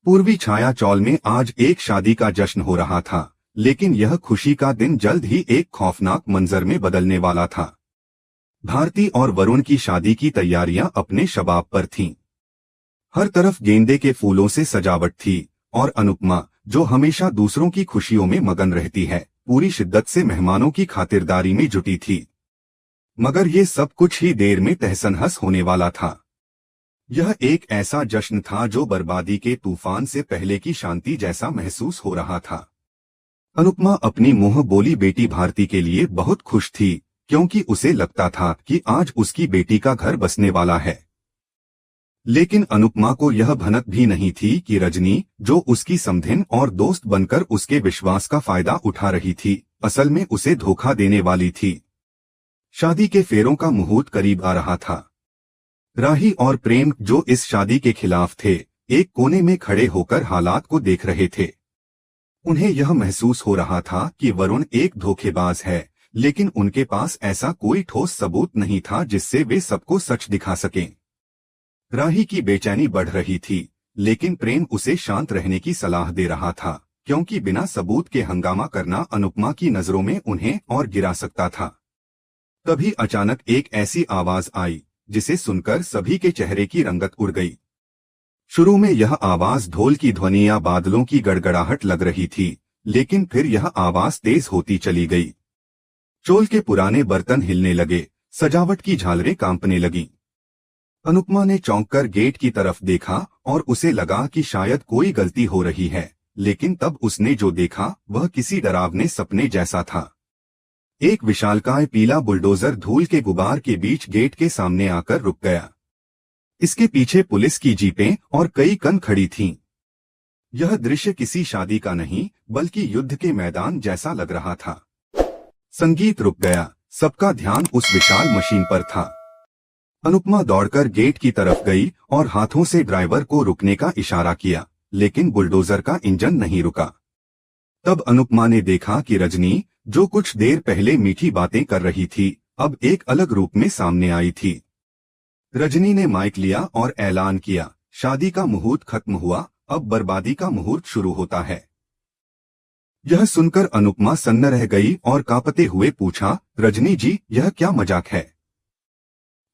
पूर्वी छाया चौल में आज एक शादी का जश्न हो रहा था, लेकिन यह खुशी का दिन जल्द ही एक खौफनाक मंजर में बदलने वाला था। भारती और वरुण की शादी की तैयारियां अपने शबाब पर थीं। हर तरफ गेंदे के फूलों से सजावट थी और अनुपमा, जो हमेशा दूसरों की खुशियों में मगन रहती है, पूरी शिद्दत से मेहमानों की खातिरदारी में जुटी थी। मगर ये सब कुछ ही देर में तहस-नहस होने वाला था। यह एक ऐसा जश्न था जो बर्बादी के तूफान से पहले की शांति जैसा महसूस हो रहा था। अनुपमा अपनी मुंह बोली बेटी भारती के लिए बहुत खुश थी, क्योंकि उसे लगता था कि आज उसकी बेटी का घर बसने वाला है। लेकिन अनुपमा को यह भनक भी नहीं थी कि रजनी, जो उसकी समधिन और दोस्त बनकर उसके विश्वास का फायदा उठा रही थी, असल में उसे धोखा देने वाली थी। शादी के फेरों का मुहूर्त करीब आ रहा था। राही और प्रेम, जो इस शादी के खिलाफ थे, एक कोने में खड़े होकर हालात को देख रहे थे। उन्हें यह महसूस हो रहा था कि वरुण एक धोखेबाज है, लेकिन उनके पास ऐसा कोई ठोस सबूत नहीं था जिससे वे सबको सच दिखा सकें। राही की बेचैनी बढ़ रही थी, लेकिन प्रेम उसे शांत रहने की सलाह दे रहा था, क्योंकि बिना सबूत के हंगामा करना अनुपमा की नजरों में उन्हें और गिरा सकता था। तभी अचानक एक ऐसी आवाज आई जिसे सुनकर सभी के चेहरे की रंगत उड़ गई। शुरू में यह आवाज ढोल की ध्वनि या बादलों की गड़गड़ाहट लग रही थी, लेकिन फिर यह आवाज तेज होती चली गई। चोल के पुराने बर्तन हिलने लगे, सजावट की झालरें कांपने लगीं। अनुपमा ने चौंककर गेट की तरफ देखा और उसे लगा कि शायद कोई गलती हो रही है, लेकिन तब उसने जो देखा वह किसी डरावने सपने जैसा था। एक विशालकाय पीला बुलडोजर धूल के गुबार के बीच गेट के सामने आकर रुक गया। इसके पीछे पुलिस की जीपें और कई कन खड़ी थीं। यह दृश्य किसी शादी का नहीं, बल्कि युद्ध के मैदान जैसा लग रहा था। संगीत रुक गया, सबका ध्यान उस विशाल मशीन पर था। अनुपमा दौड़कर गेट की तरफ गई और हाथों से ड्राइवर को रुकने का इशारा किया, लेकिन बुलडोजर का इंजन नहीं रुका। तब अनुपमा ने देखा कि रजनी, जो कुछ देर पहले मीठी बातें कर रही थी, अब एक अलग रूप में सामने आई थी। रजनी ने माइक लिया और ऐलान किया, शादी का मुहूर्त खत्म हुआ, अब बर्बादी का मुहूर्त शुरू होता है। यह सुनकर अनुपमा सन्न रह गई और कांपते हुए पूछा, रजनी जी, यह क्या मजाक है?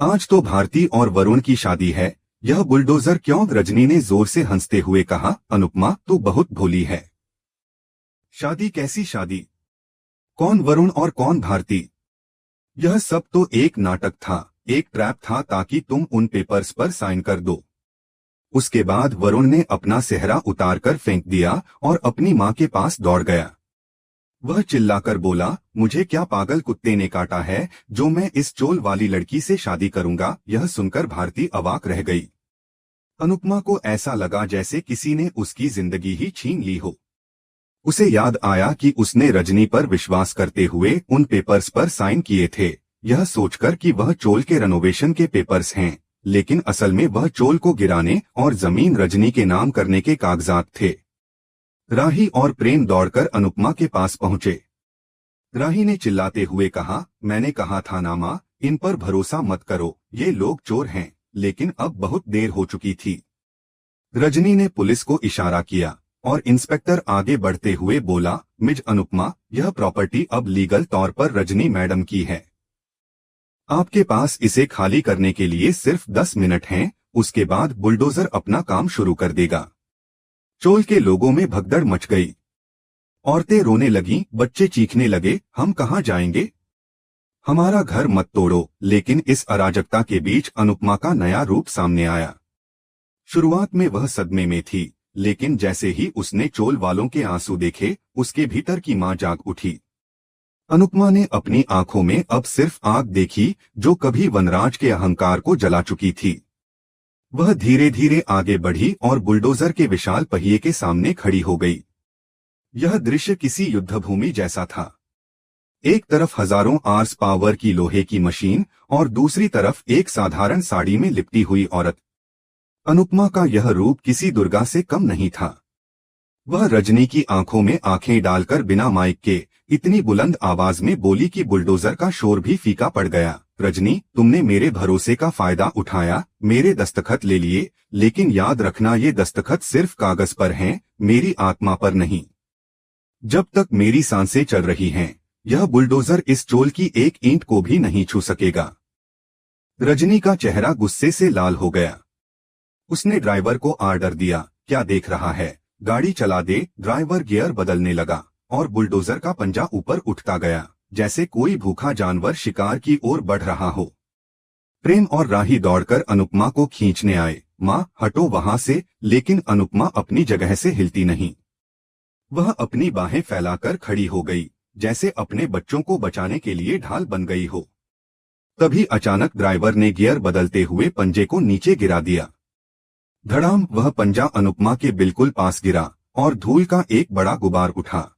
आज तो भारती और वरुण की शादी है, यह बुलडोजर क्यों? रजनी ने जोर से हंसते हुए कहा, अनुपमा, तू बहुत भोली है। शादी? कैसी शादी? कौन वरुण और कौन भारती? यह सब तो एक नाटक था, एक ट्रैप था ताकि तुम उन पेपर्स पर साइन कर दो। उसके बाद वरुण ने अपना सेहरा उतारकर फेंक दिया और अपनी माँ के पास दौड़ गया। वह चिल्लाकर बोला, मुझे क्या पागल कुत्ते ने काटा है जो मैं इस चोल वाली लड़की से शादी करूंगा? यह सुनकर भारती अवाक रह गई। अनुपमा को ऐसा लगा जैसे किसी ने उसकी जिंदगी ही छीन ली हो। उसे याद आया कि उसने रजनी पर विश्वास करते हुए उन पेपर्स पर साइन किए थे, यह सोचकर कि वह चोल के रेनोवेशन के पेपर्स हैं, लेकिन असल में वह चोल को गिराने और जमीन रजनी के नाम करने के कागजात थे। राही और प्रेम दौड़कर अनुपमा के पास पहुंचे। राही ने चिल्लाते हुए कहा, मैंने कहा था ना माँ, इन पर भरोसा मत करो, ये लोग चोर हैं। लेकिन अब बहुत देर हो चुकी थी। रजनी ने पुलिस को इशारा किया और इंस्पेक्टर आगे बढ़ते हुए बोला, मिज अनुपमा, यह प्रॉपर्टी अब लीगल तौर पर रजनी मैडम की है। आपके पास इसे खाली करने के लिए सिर्फ 10 मिनट हैं, उसके बाद बुलडोजर अपना काम शुरू कर देगा। चोल के लोगों में भगदड़ मच गई। औरतें रोने लगीं, बच्चे चीखने लगे, हम कहां जाएंगे? हमारा घर मत तोड़ो। लेकिन इस अराजकता के बीच अनुपमा का नया रूप सामने आया। शुरुआत में वह सदमे में थी, लेकिन जैसे ही उसने चोल वालों के आंसू देखे, उसके भीतर की मां जाग उठी। अनुपमा ने अपनी आंखों में अब सिर्फ आग देखी जो कभी वनराज के अहंकार को जला चुकी थी। वह धीरे धीरे आगे बढ़ी और बुलडोजर के विशाल पहिए के सामने खड़ी हो गई। यह दृश्य किसी युद्धभूमि जैसा था। एक तरफ हजारों आर्स पावर की लोहे की मशीन और दूसरी तरफ एक साधारण साड़ी में लिपटी हुई औरत। अनुपमा का यह रूप किसी दुर्गा से कम नहीं था। वह रजनी की आंखों में आंखें डालकर बिना माइक के इतनी बुलंद आवाज में बोली कि बुलडोजर का शोर भी फीका पड़ गया। रजनी, तुमने मेरे भरोसे का फायदा उठाया, मेरे दस्तखत ले लिए, लेकिन याद रखना ये दस्तखत सिर्फ कागज पर हैं, मेरी आत्मा पर नहीं। जब तक मेरी सांसें चल रही हैं, यह बुलडोजर इस चोल की एक ईंट को भी नहीं छू सकेगा। रजनी का चेहरा गुस्से से लाल हो गया। उसने ड्राइवर को आर्डर दिया, क्या देख रहा है, गाड़ी चला दे। ड्राइवर गियर बदलने लगा और बुलडोजर का पंजा ऊपर उठता गया, जैसे कोई भूखा जानवर शिकार की ओर बढ़ रहा हो। प्रेम और राही दौड़कर अनुपमा को खींचने आए। माँ, हटो वहां से, लेकिन अनुपमा अपनी जगह से हिलती नहीं। वह अपनी बाहें फैलाकर खड़ी हो गई, जैसे अपने बच्चों को बचाने के लिए ढाल बन गई हो। तभी अचानक ड्राइवर ने गियर बदलते हुए पंजे को नीचे गिरा दिया। धड़ाम, वह पंजा अनुपमा के बिल्कुल पास गिरा और धूल का एक बड़ा गुबार उठा।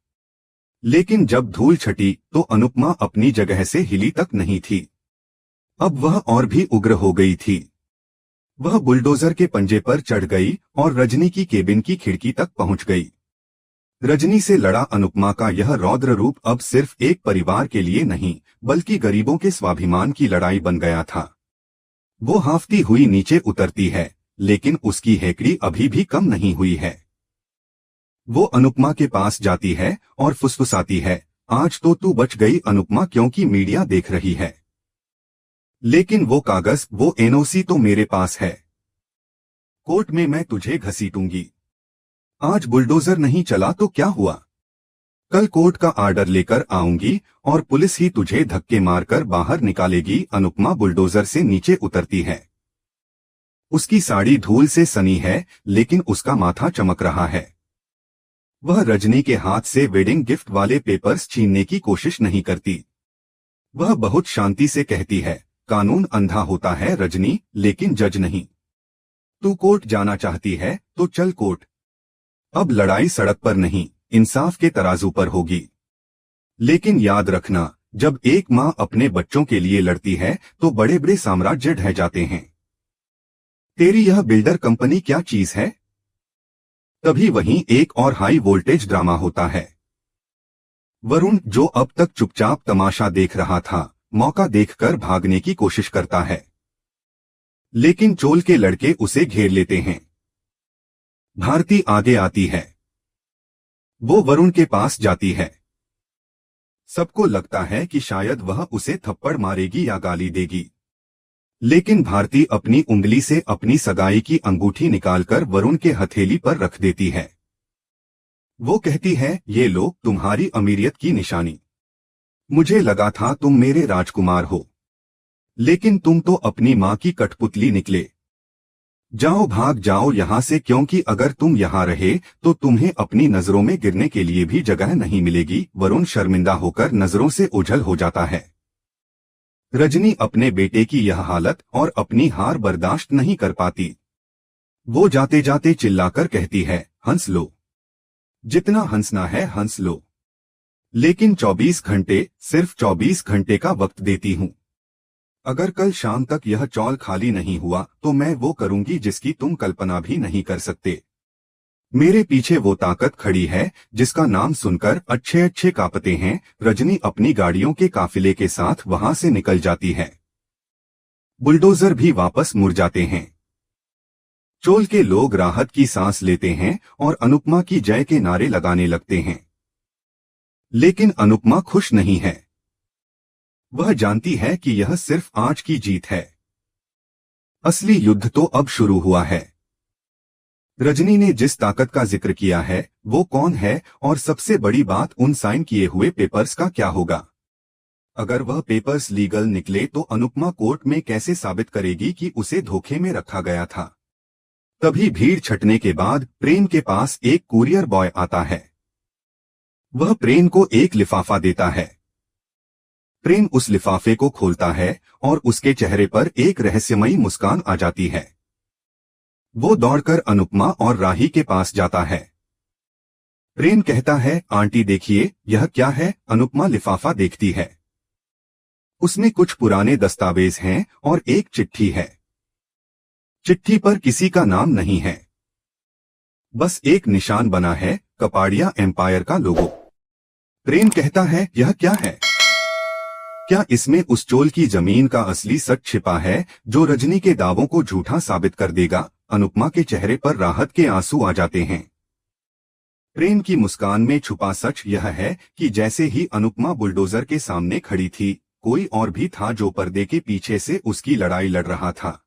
लेकिन जब धूल छटी तो अनुपमा अपनी जगह से हिली तक नहीं थी। अब वह और भी उग्र हो गई थी। वह बुलडोजर के पंजे पर चढ़ गई और रजनी की केबिन की खिड़की तक पहुंच गई। रजनी से लड़ा अनुपमा का यह रौद्र रूप अब सिर्फ एक परिवार के लिए नहीं, बल्कि गरीबों के स्वाभिमान की लड़ाई बन गया था। वो हांफती हुई नीचे उतरती है, लेकिन उसकी हेकड़ी अभी भी कम नहीं हुई है। वो अनुपमा के पास जाती है और फुसफुसाती है, आज तो तू बच गई अनुपमा, क्योंकि मीडिया देख रही है। लेकिन वो कागज, वो एनओसी तो मेरे पास है। कोर्ट में मैं तुझे घसीटूंगी। आज बुलडोजर नहीं चला तो क्या हुआ, कल कोर्ट का आर्डर लेकर आऊंगी और पुलिस ही तुझे धक्के मारकर बाहर निकालेगी। अनुपमा बुलडोजर से नीचे उतरती है। उसकी साड़ी धूल से सनी है, लेकिन उसका माथा चमक रहा है। वह रजनी के हाथ से वेडिंग गिफ्ट वाले पेपर्स छीनने की कोशिश नहीं करती। वह बहुत शांति से कहती है, कानून अंधा होता है रजनी, लेकिन जज नहीं। तू कोर्ट जाना चाहती है तो चल कोर्ट। अब लड़ाई सड़क पर नहीं, इंसाफ के तराजू पर होगी। लेकिन याद रखना, जब एक माँ अपने बच्चों के लिए लड़ती है तो बड़े बड़े साम्राज्य ढह जाते हैं। तेरी यह बिल्डर कंपनी क्या चीज है। तभी वहीं एक और हाई वोल्टेज ड्रामा होता है। वरुण, जो अब तक चुपचाप तमाशा देख रहा था, मौका देखकर भागने की कोशिश करता है, लेकिन चोल के लड़के उसे घेर लेते हैं। भारती आगे आती है। वो वरुण के पास जाती है। सबको लगता है कि शायद वह उसे थप्पड़ मारेगी या गाली देगी, लेकिन भारती अपनी उंगली से अपनी सगाई की अंगूठी निकालकर वरुण के हथेली पर रख देती है। वो कहती है, ये लो तुम्हारी अमीरियत की निशानी। मुझे लगा था तुम मेरे राजकुमार हो, लेकिन तुम तो अपनी माँ की कठपुतली निकले। जाओ, भाग जाओ यहाँ से, क्योंकि अगर तुम यहाँ रहे तो तुम्हें अपनी नजरों में गिरने के लिए भी जगह नहीं मिलेगी। वरुण शर्मिंदा होकर नजरों से ओझल हो जाता है। रजनी अपने बेटे की यह हालत और अपनी हार बर्दाश्त नहीं कर पाती। वो जाते जाते चिल्लाकर कहती है, हंस लो, जितना हंसना है हंस लो, लेकिन 24 घंटे, सिर्फ 24 घंटे का वक्त देती हूँ। अगर कल शाम तक यह चौल खाली नहीं हुआ तो मैं वो करूंगी जिसकी तुम कल्पना भी नहीं कर सकते। मेरे पीछे वो ताकत खड़ी है जिसका नाम सुनकर अच्छे अच्छे कांपते हैं। रजनी अपनी गाड़ियों के काफिले के साथ वहां से निकल जाती है। बुलडोजर भी वापस मुड़ जाते हैं। चोल के लोग राहत की सांस लेते हैं और अनुपमा की जय के नारे लगाने लगते हैं। लेकिन अनुपमा खुश नहीं है। वह जानती है कि यह सिर्फ आज की जीत है। असली युद्ध तो अब शुरू हुआ है। रजनी ने जिस ताकत का जिक्र किया है वो कौन है, और सबसे बड़ी बात, उन साइन किए हुए पेपर्स का क्या होगा। अगर वह पेपर्स लीगल निकले तो अनुपमा कोर्ट में कैसे साबित करेगी कि उसे धोखे में रखा गया था। तभी भीड़ छटने के बाद प्रेम के पास एक कुरियर बॉय आता है। वह प्रेम को एक लिफाफा देता है। प्रेम उस लिफाफे को खोलता है और उसके चेहरे पर एक रहस्यमयी मुस्कान आ जाती है। वो दौड़कर अनुपमा और राही के पास जाता है। प्रेम कहता है, आंटी देखिए यह क्या है। अनुपमा लिफाफा देखती है। उसमें कुछ पुराने दस्तावेज हैं और एक चिट्ठी है। चिट्ठी पर किसी का नाम नहीं है, बस एक निशान बना है, कपाड़िया एम्पायर का लोगो। प्रेम कहता है, यह क्या है? क्या इसमें उस चोल की जमीन का असली सच छिपा है जो रजनी के दावों को झूठा साबित कर देगा? अनुपमा के चेहरे पर राहत के आंसू आ जाते हैं। प्रेम की मुस्कान में छुपा सच यह है कि जैसे ही अनुपमा बुलडोजर के सामने खड़ी थी, कोई और भी था जो पर्दे के पीछे से उसकी लड़ाई लड़ रहा था।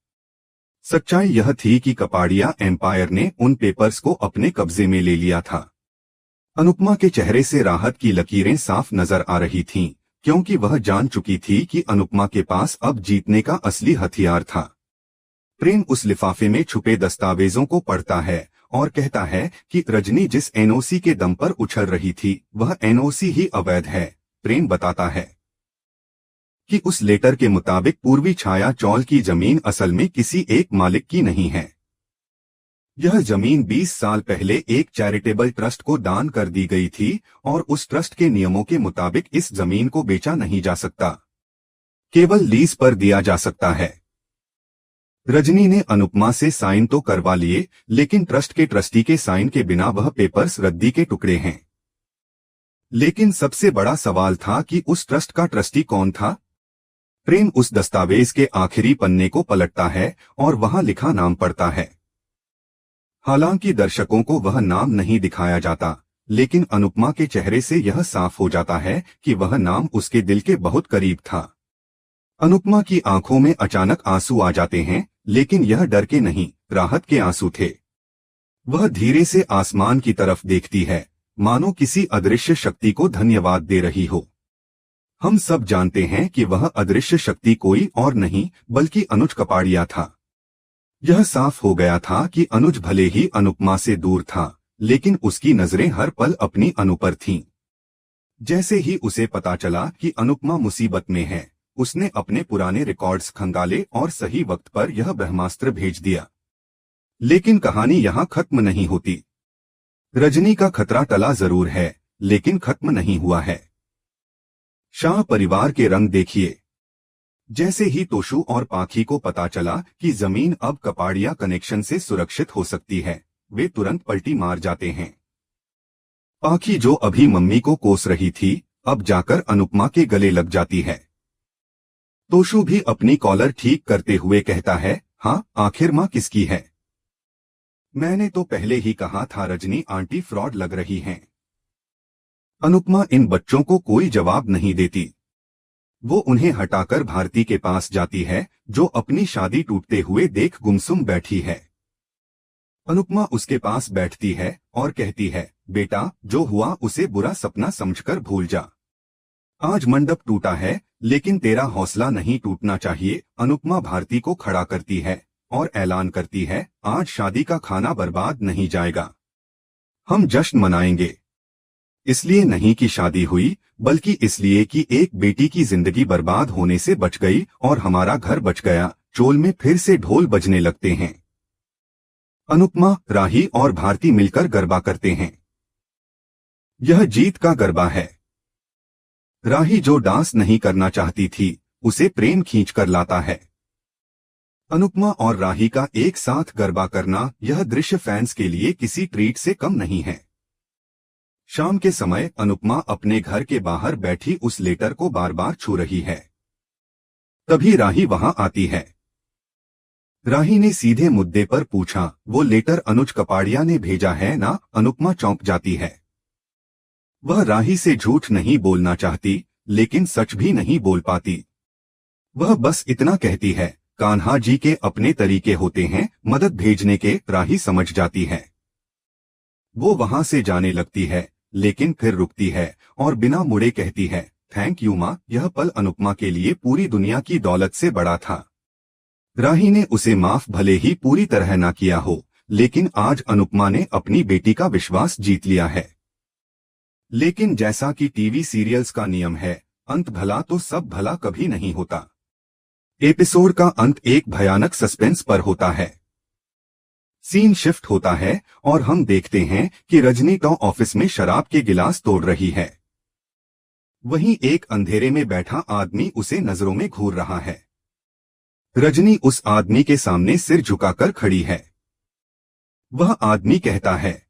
सच्चाई यह थी कि कपाड़िया एम्पायर ने उन पेपर्स को अपने कब्जे में ले लिया था। अनुपमा के चेहरे से राहत की लकीरें साफ नजर आ रही थीं, क्योंकि वह जान चुकी थी कि अनुपमा के पास अब जीतने का असली हथियार था। प्रेम उस लिफाफे में छुपे दस्तावेजों को पढ़ता है और कहता है कि रजनी जिस एनओसी के दम पर उछल रही थी, वह एनओसी ही अवैध है। प्रेम बताता है कि उस लेटर के मुताबिक पूर्वी छाया चौल की जमीन असल में किसी एक मालिक की नहीं है। यह जमीन 20 साल पहले एक चैरिटेबल ट्रस्ट को दान कर दी गई थी और उस ट्रस्ट के नियमों के मुताबिक इस जमीन को बेचा नहीं जा सकता, केवल लीज पर दिया जा सकता है। रजनी ने अनुपमा से साइन तो करवा लिए, लेकिन ट्रस्ट के ट्रस्टी के साइन के बिना वह पेपर्स रद्दी के टुकड़े हैं। लेकिन सबसे बड़ा सवाल था कि उस ट्रस्ट का ट्रस्टी कौन था? प्रेम उस दस्तावेज के आखिरी पन्ने को पलटता है और वहां लिखा नाम पढ़ता है। हालांकि दर्शकों को वह नाम नहीं दिखाया जाता, लेकिन अनुपमा के चेहरे से यह साफ हो जाता है कि वह नाम उसके दिल के बहुत करीब था। अनुपमा की आंखों में अचानक आंसू आ जाते हैं, लेकिन यह डर के नहीं, राहत के आंसू थे। वह धीरे से आसमान की तरफ देखती है, मानो किसी अदृश्य शक्ति को धन्यवाद दे रही हो। हम सब जानते हैं कि वह अदृश्य शक्ति कोई और नहीं बल्कि अनुज कपाड़िया था। यह साफ हो गया था कि अनुज भले ही अनुपमा से दूर था, लेकिन उसकी नजरें हर पल अपनी अनु पर थीं। जैसे ही उसे पता चला कि अनुपमा मुसीबत में है, उसने अपने पुराने रिकॉर्ड्स खंगाले और सही वक्त पर यह ब्रह्मास्त्र भेज दिया। लेकिन कहानी यहाँ खत्म नहीं होती। रजनी का खतरा टला जरूर है, लेकिन खत्म नहीं हुआ है। शाह परिवार के रंग देखिए। जैसे ही तोशु और पाखी को पता चला कि जमीन अब कपाड़िया कनेक्शन से सुरक्षित हो सकती है, वे तुरंत पलटी मार जाते हैं। पाखी जो अभी मम्मी को कोस रही थी, अब जाकर अनुपमा के गले लग जाती है। तोशु भी अपनी कॉलर ठीक करते हुए कहता है, हाँ, आखिर माँ किसकी है? मैंने तो पहले ही कहा था रजनी आंटी फ्रॉड लग रही हैं। अनुपमा इन बच्चों को कोई जवाब नहीं देती। वो उन्हें हटाकर भारती के पास जाती है, जो अपनी शादी टूटते हुए देख गुमसुम बैठी है। अनुपमा उसके पास बैठती है और कहती है, बेटा, जो हुआ उसे बुरा सपना समझकर भूल जा। आज मंडप टूटा है, लेकिन तेरा हौसला नहीं टूटना चाहिए। अनुपमा भारती को खड़ा करती है और ऐलान करती है, आज शादी का खाना बर्बाद नहीं जाएगा। हम जश्न मनाएंगे। इसलिए नहीं कि शादी हुई, बल्कि इसलिए कि एक बेटी की जिंदगी बर्बाद होने से बच गई और हमारा घर बच गया। चोल में फिर से ढोल बजने लगते हैं। अनुपमा, राही और भारती मिलकर गरबा करते हैं। यह जीत का गरबा है। राही जो डांस नहीं करना चाहती थी, उसे प्रेम खींच कर लाता है। अनुपमा और राही का एक साथ गरबा करना, यह दृश्य फैंस के लिए किसी ट्रीट से कम नहीं है। शाम के समय अनुपमा अपने घर के बाहर बैठी उस लेटर को बार बार छू रही है। तभी राही वहां आती है। राही ने सीधे मुद्दे पर पूछा, वो लेटर अनुज कपाड़िया ने भेजा है ना? अनुपमा चौंक जाती है। वह राही से झूठ नहीं बोलना चाहती, लेकिन सच भी नहीं बोल पाती। वह बस इतना कहती है, कान्हा जी के अपने तरीके होते हैं मदद भेजने के। राही समझ जाती है। वो वहां से जाने लगती है, लेकिन फिर रुकती है और बिना मुड़े कहती है, थैंक यू माँ। यह पल अनुपमा के लिए पूरी दुनिया की दौलत से बड़ा था। राही ने उसे माफ भले ही पूरी तरह ना किया हो, लेकिन आज अनुपमा ने अपनी बेटी का विश्वास जीत लिया है। लेकिन जैसा कि टीवी सीरियल्स का नियम है, अंत भला तो सब भला कभी नहीं होता। एपिसोड का अंत एक भयानक सस्पेंस पर होता है। सीन शिफ्ट होता है और हम देखते हैं कि रजनी टॉ ऑफिस में शराब के गिलास तोड़ रही है। वहीं एक अंधेरे में बैठा आदमी उसे नजरों में घूर रहा है। रजनी उस आदमी के सामने सिर झुकाकर खड़ी है। वह आदमी कहता है,